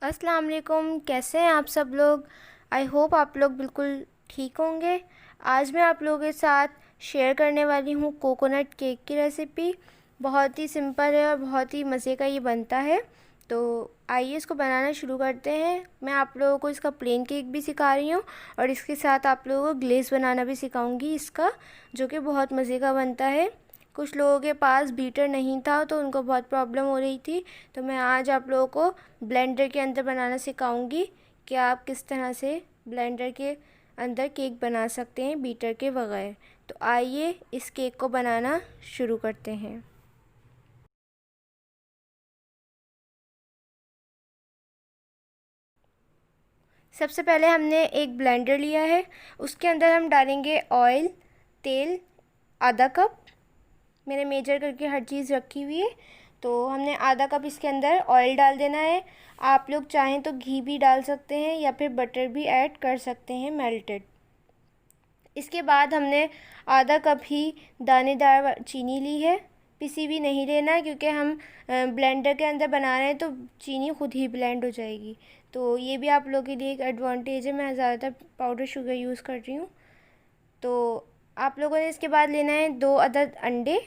अस्सलाम वालेकुम। कैसे हैं आप सब लोग। आई होप आप लोग बिल्कुल ठीक होंगे। आज मैं आप लोगों के साथ शेयर करने वाली हूँ कोकोनट केक की रेसिपी। बहुत ही सिंपल है और बहुत ही मज़े का ये बनता है। तो आइए इसको बनाना शुरू करते हैं। मैं आप लोगों को इसका प्लेन केक भी सिखा रही हूँ और इसके साथ आप लोगों को ग्लेज़ बनाना भी सिखाऊंगी इसका, जो कि बहुत मज़े का बनता है। कुछ लोगों के पास बीटर नहीं था तो उनको बहुत प्रॉब्लम हो रही थी, तो मैं आज आप लोगों को ब्लेंडर के अंदर बनाना सिखाऊंगी कि आप किस तरह से ब्लेंडर के अंदर केक बना सकते हैं बीटर के बगैर। तो आइए इस केक को बनाना शुरू करते हैं। सबसे पहले हमने एक ब्लेंडर लिया है, उसके अंदर हम डालेंगे ऑयल, तेल आधा कप। मैंने मेजर करके हर चीज़ रखी हुई है। तो हमने आधा कप इसके अंदर ऑयल डाल देना है। आप लोग चाहें तो घी भी डाल सकते हैं या फिर बटर भी ऐड कर सकते हैं मेल्टेड। इसके बाद हमने आधा कप ही दानेदार चीनी ली है। पिसी भी नहीं लेना है क्योंकि हम ब्लेंडर के अंदर बना रहे हैं तो चीनी खुद ही ब्लेंड हो जाएगी। तो ये भी आप लोगों के लिए एक एडवांटेज है। मैं ज़्यादातर पाउडर शुगर यूज़ कर रही हूँ। तो आप लोगों ने इसके बाद लेना है 2 अदद अंडे।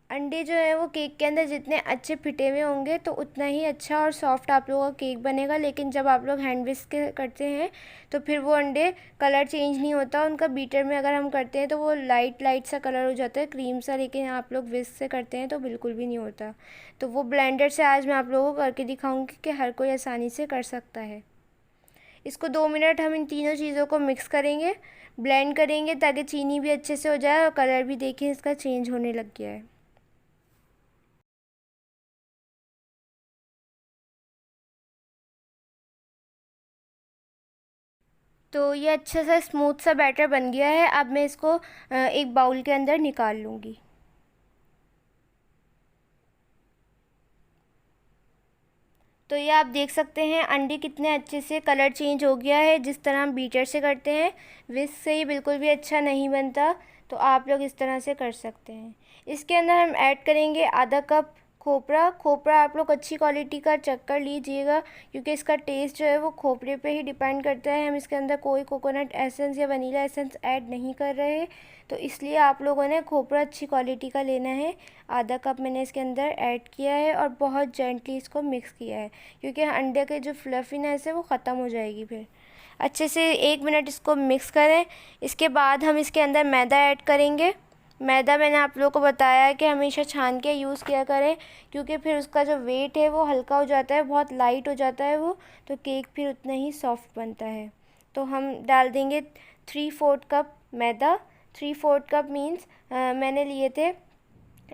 अंडे जो है वो केक के अंदर जितने अच्छे फिटे हुए होंगे तो उतना ही अच्छा और सॉफ्ट आप लोगों का केक बनेगा। लेकिन जब आप लोग हैंड विस्क करते हैं तो फिर वो अंडे कलर चेंज नहीं होता उनका। बीटर में अगर हम करते हैं तो वो लाइट लाइट सा कलर हो जाता है, क्रीम सा। लेकिन आप लोग विस्क से करते हैं तो बिल्कुल भी नहीं होता। तो वो ब्लेंडर से आज मैं आप लोगों को करके दिखाऊंगी कि हर कोई आसानी से कर सकता है। इसको 2 मिनट हम इन तीनों चीज़ों को मिक्स करेंगे, ब्लेंड करेंगे ताकि चीनी भी अच्छे से हो जाए और कलर भी देखिए इसका चेंज होने लग गया है। तो ये अच्छा सा स्मूथ सा बैटर बन गया है। अब मैं इसको एक बाउल के अंदर निकाल लूँगी। तो ये आप देख सकते हैं अंडे कितने अच्छे से कलर चेंज हो गया है। जिस तरह हम बीटर से करते हैं विस्क से ही बिल्कुल भी अच्छा नहीं बनता। तो आप लोग इस तरह से कर सकते हैं। इसके अंदर हम ऐड करेंगे आधा कप खोपरा। खोपरा आप लोग अच्छी क्वालिटी का चेक कर लीजिएगा क्योंकि इसका टेस्ट जो है वो खोपरे पे ही डिपेंड करता है। हम इसके अंदर कोई कोकोनट एसेंस या वनीला एसेंस ऐड नहीं कर रहे हैं, तो इसलिए आप लोगों ने खोपरा अच्छी क्वालिटी का लेना है। आधा कप मैंने इसके अंदर ऐड किया है और बहुत जेंटली इसको मिक्स किया है क्योंकि अंडे के जो फ्लफीनेस है वो ख़त्म हो जाएगी। फिर अच्छे से 1 मिनट इसको मिक्स करें। इसके बाद हम इसके अंदर मैदा ऐड करेंगे। मैदा मैंने आप लोगों को बताया है कि हमेशा छान के यूज़ किया करें क्योंकि फिर उसका जो वेट है वो हल्का हो जाता है, बहुत लाइट हो जाता है वो, तो केक फिर उतना ही सॉफ्ट बनता है। तो हम डाल देंगे 3/4 कप मैदा। 3/4 कप मीन्स मैंने लिए थे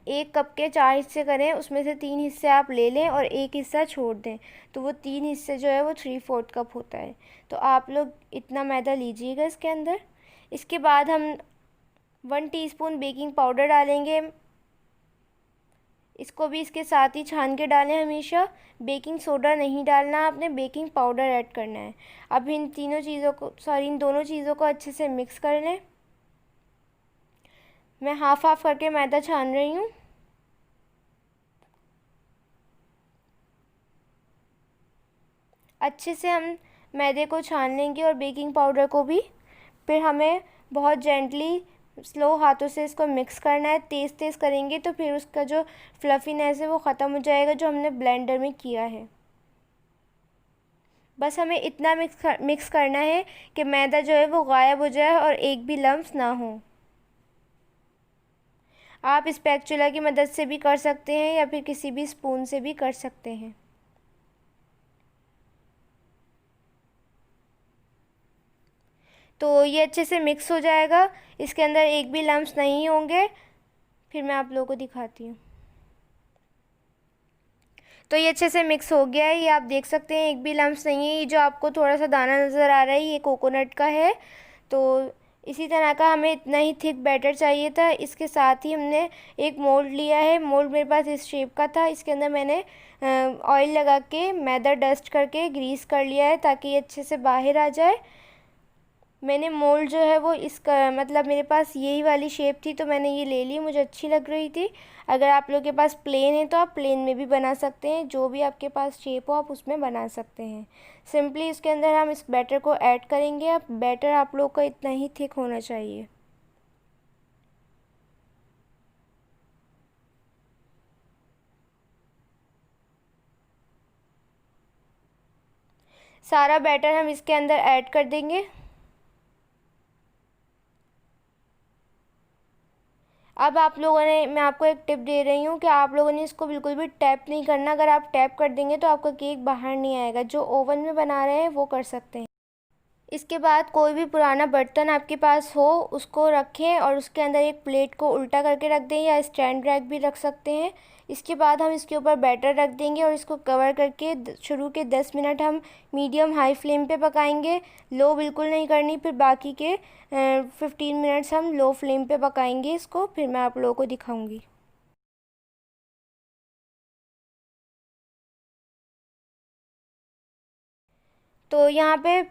1 कप के 4 हिस्से करें, उसमें से 3 हिस्से आप ले लें और एक हिस्सा छोड़ दें, तो वो 3 हिस्से जो है वो 3/4 कप होता है। तो आप लोग इतना मैदा लीजिएगा इसके अंदर। इसके बाद हम 1 टीस्पून बेकिंग पाउडर डालेंगे। इसको भी इसके साथ ही छान के डालें हमेशा। बेकिंग सोडा नहीं डालना, आपने बेकिंग पाउडर ऐड करना है। अब इन तीनों चीज़ों को इन दोनों चीज़ों को अच्छे से मिक्स कर लें। मैं हाफ हाफ करके मैदा छान रही हूँ। अच्छे से हम मैदे को छान लेंगे और बेकिंग पाउडर को भी। फिर हमें बहुत जेंटली स्लो हाथों से इसको मिक्स करना है। तेज़ तेज़ करेंगे तो फिर उसका जो फ्लफीनेस है वो ख़त्म हो जाएगा जो हमने ब्लेंडर में किया है। बस हमें इतना मिक्स करना है कि मैदा जो है वो गायब हो जाए और एक भी लम्स ना हो। आप स्पैचुला की मदद से भी कर सकते हैं या फिर किसी भी स्पून से भी कर सकते हैं। तो ये अच्छे से मिक्स हो जाएगा, इसके अंदर एक भी लम्स नहीं होंगे। फिर मैं आप लोगों को दिखाती हूँ। तो ये अच्छे से मिक्स हो गया है, ये आप देख सकते हैं एक भी लम्स नहीं है। ये जो आपको थोड़ा सा दाना नज़र आ रहा है ये कोकोनट का है। तो इसी तरह का हमें इतना ही थिक बैटर चाहिए था। इसके साथ ही हमने एक मोल्ड लिया है। मोल्ड मेरे पास इस शेप का था। इसके अंदर मैंने ऑयल लगा के मैदा डस्ट करके ग्रीस कर लिया है ताकि ये अच्छे से बाहर आ जाए। मैंने मोल्ड जो है वो इसका मतलब मेरे पास यही वाली शेप थी तो मैंने ये ले ली, मुझे अच्छी लग रही थी। अगर आप लोगों के पास प्लेन है तो आप प्लेन में भी बना सकते हैं, जो भी आपके पास शेप हो आप उसमें बना सकते हैं। सिंपली इसके अंदर हम इस बैटर को ऐड करेंगे। अब बैटर आप लोग का इतना ही थिक होना चाहिए। सारा बैटर हम इसके अंदर ऐड कर देंगे। अब आप लोगों ने, मैं आपको एक टिप दे रही हूँ कि आप लोगों ने इसको बिल्कुल भी टैप नहीं करना। अगर आप टैप कर देंगे तो आपका केक बाहर नहीं आएगा। जो ओवन में बना रहे हैं वो कर सकते हैं। इसके बाद कोई भी पुराना बर्तन आपके पास हो उसको रखें और उसके अंदर एक प्लेट को उल्टा करके रख दें, या स्टैंड रैक भी रख सकते हैं। इसके बाद हम इसके ऊपर बैटर रख देंगे और इसको कवर करके शुरू के 10 मिनट हम मीडियम हाई फ्लेम पे पकाएंगे। लो बिल्कुल नहीं करनी। फिर बाकी के 15 मिनट्स हम लो फ्लेम पे पकाएंगे इसको। फिर मैं आप लोगों को दिखाऊंगी। तो यहाँ पे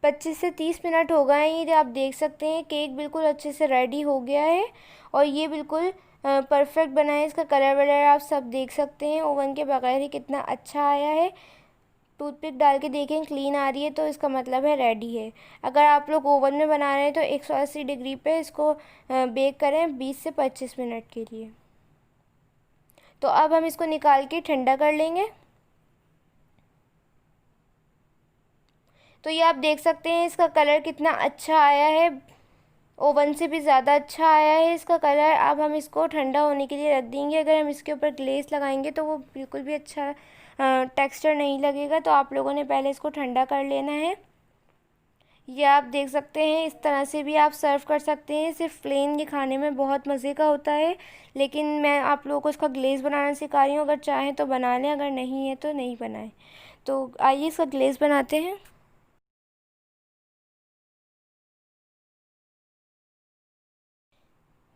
25 से 30 मिनट हो गए हैं। ये आप देख सकते हैं केक बिल्कुल अच्छे से रेडी हो गया है और ये बिल्कुल परफेक्ट बना है। इसका कलर वलर आप सब देख सकते हैं ओवन के बगैर ही कितना अच्छा आया है। टूथपिक डाल के देखें क्लीन आ रही है तो इसका मतलब है रेडी है। अगर आप लोग ओवन में बना रहे हैं तो 180 डिग्री पे इसको बेक करें 20 से 25 मिनट के लिए। तो अब हम इसको निकाल के ठंडा कर लेंगे। तो ये आप देख सकते हैं इसका कलर कितना अच्छा आया है, ओवन से भी ज़्यादा अच्छा आया है इसका कलर। अब हम इसको ठंडा होने के लिए रख देंगे। अगर हम इसके ऊपर ग्लेस लगाएंगे तो वो बिल्कुल भी अच्छा टेक्सचर नहीं लगेगा। तो आप लोगों ने पहले इसको ठंडा कर लेना है। ये आप देख सकते हैं इस तरह से भी आप सर्व कर सकते हैं। सिर्फ प्लेन ये खाने में बहुत मज़े का होता है, लेकिन मैं आप लोगों को इसका ग्लेज़ बनाना सिखा रही हूँ। अगर चाहें तो बना लें, अगर नहीं है तो नहीं बनाएं। तो आइए इसका ग्लेज़ बनाते हैं।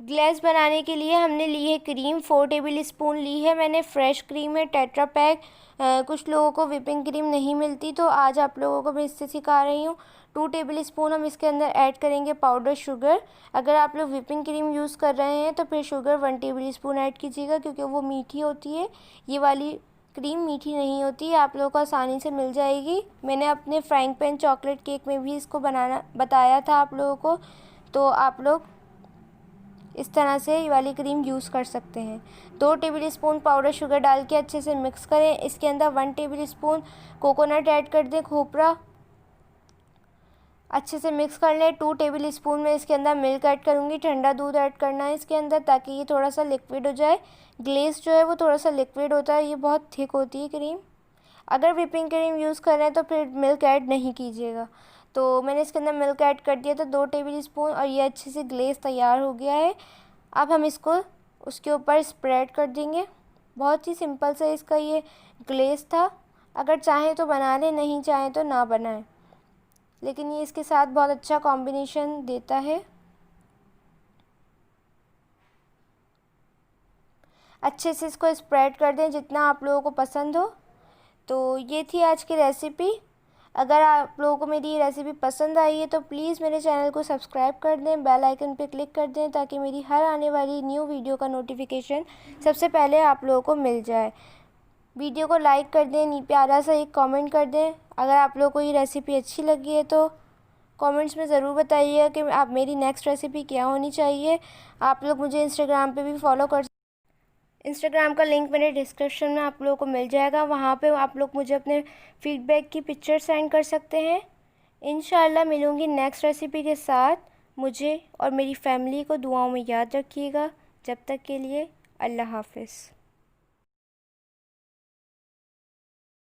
ग्लेज़ बनाने के लिए हमने ली है क्रीम, 4 टेबल स्पून ली है मैंने। फ्रेश क्रीम है, टेट्रा पैक। कुछ लोगों को व्हिपिंग क्रीम नहीं मिलती तो आज आप लोगों को मैं इससे सिखा रही हूँ। 2 टेबल स्पून हम इसके अंदर ऐड करेंगे पाउडर शुगर। अगर आप लोग व्हिपिंग क्रीम यूज़ कर रहे हैं तो फिर शुगर 1 टेबल स्पून ऐड कीजिएगा, क्योंकि वो मीठी होती है। ये वाली क्रीम मीठी नहीं होती, आप लोगों को आसानी से मिल जाएगी। मैंने अपने फ्राइंग पैन चॉकलेट केक में भी इसको बनाना बताया था आप लोगों को, तो आप लोग इस तरह से ये वाली क्रीम यूज़ कर सकते हैं। 2 टेबल स्पून पाउडर शुगर डाल के अच्छे से मिक्स करें। इसके अंदर 1 टेबल स्पून कोकोनट ऐड कर दें, खोपरा। अच्छे से मिक्स कर लें। 2 टेबल स्पून में इसके अंदर मिल्क ऐड करूँगी। ठंडा दूध ऐड करना है इसके अंदर ताकि ये थोड़ा सा लिक्विड हो जाए। ग्लेस जो है वो थोड़ा सा लिक्विड होता है, ये बहुत थिक होती है क्रीम। अगर व्हिपिंग क्रीम यूज़ कर रहे हैं तो फिर मिल्क ऐड नहीं कीजिएगा। तो मैंने इसके अंदर मिल्क ऐड कर दिया था 2 टेबल स्पून और ये अच्छे से ग्लेस तैयार हो गया है। अब हम इसको उसके ऊपर स्प्रेड कर देंगे। बहुत ही सिंपल सा इसका ये ग्लेस था। अगर चाहें तो बना लें, नहीं चाहें तो ना बनाएं, लेकिन ये इसके साथ बहुत अच्छा कॉम्बिनेशन देता है। अच्छे से इसको स्प्रेड कर दें जितना आप लोगों को पसंद हो। तो ये थी आज की रेसिपी। अगर आप लोगों को मेरी ये रेसिपी पसंद आई है तो प्लीज़ मेरे चैनल को सब्सक्राइब कर दें, बेल आइकन पे क्लिक कर दें ताकि मेरी हर आने वाली न्यू वीडियो का नोटिफिकेशन सबसे पहले आप लोगों को मिल जाए। वीडियो को लाइक कर दें, प्यारा सा एक कमेंट कर दें। अगर आप लोगों को ये रेसिपी अच्छी लगी है तो कमेंट्स में ज़रूर बताइएगा कि आप मेरी नेक्स्ट रेसिपी क्या होनी चाहिए। आप लोग मुझे इंस्टाग्राम पे भी फॉलो कर, इंस्टाग्राम का लिंक मेरे डिस्क्रिप्शन में आप लोगों को मिल जाएगा। वहाँ पे आप लोग मुझे अपने फीडबैक की पिक्चर सेंड कर सकते हैं। इंशाल्लाह मिलूँगी नेक्स्ट रेसिपी के साथ। मुझे और मेरी फैमिली को दुआओं में याद रखिएगा। जब तक के लिए अल्लाह हाफ़िज़।